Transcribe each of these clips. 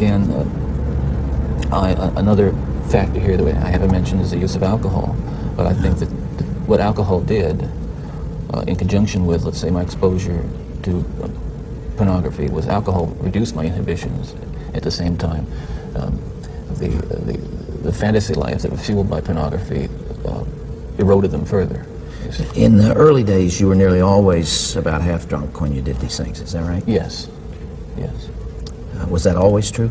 again, another factor here that I haven't mentioned is the use of alcohol. But I think that what alcohol did, in conjunction with, let's say, my exposure to pornography, was alcohol reduced my inhibitions. At the same time, the fantasy life that was fueled by pornography eroded them further. In the early days, you were nearly always about half drunk when you did these things. Is that right? Yes. Yes. Was that always true?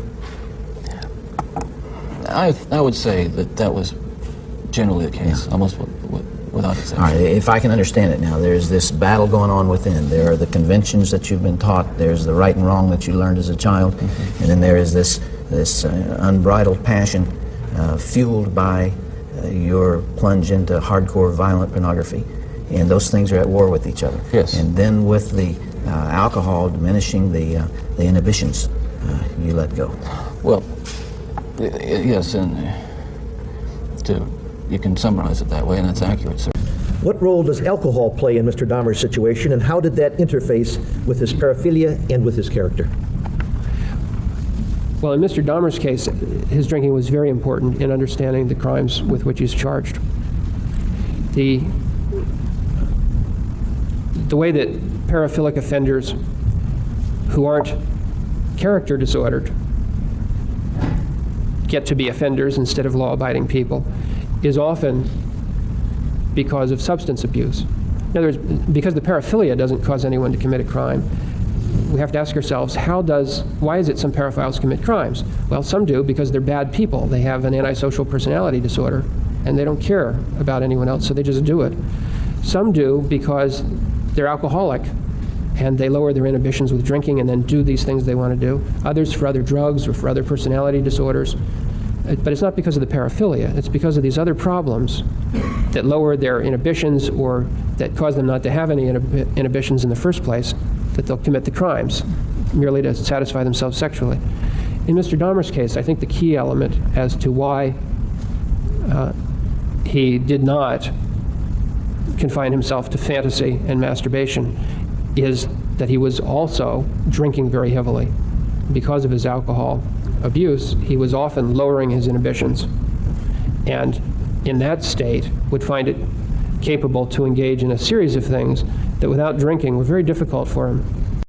I would say that was generally the case, almost without exception. All right, if I can understand it now, there's this battle going on within. There are the conventions that you've been taught, there's the right and wrong that you learned as a child, and then there is this unbridled passion fueled by your plunge into hardcore violent pornography. And those things are at war with each other. Yes. And then with the alcohol diminishing the inhibitions, you let go. Well, yes, and you can summarize it that way, and that's accurate, sir. What role does alcohol play in Mr. Dahmer's situation, and how did that interface with his paraphilia and with his character? Well, in Mr. Dahmer's case, his drinking was very important in understanding the crimes with which he's charged. The way that paraphilic offenders who aren't character disordered get to be offenders instead of law-abiding people is often because of substance abuse. In other words, because the paraphilia doesn't cause anyone to commit a crime, we have to ask ourselves, why is it some paraphiles commit crimes? Well, some do because they're bad people. They have an antisocial personality disorder, and they don't care about anyone else, so they just do it. Some do because they're alcoholic, and they lower their inhibitions with drinking and then do these things they want to do. Others for other drugs or for other personality disorders. But it's not because of the paraphilia. It's because of these other problems that lower their inhibitions or that cause them not to have any inhibitions in the first place, that they'll commit the crimes merely to satisfy themselves sexually. In Mr. Dahmer's case, I think the key element as to why he did not confine himself to fantasy and masturbation is that he was also drinking very heavily. Because of his alcohol abuse, he was often lowering his inhibitions, and in that state would find it capable to engage in a series of things that without drinking were very difficult for him.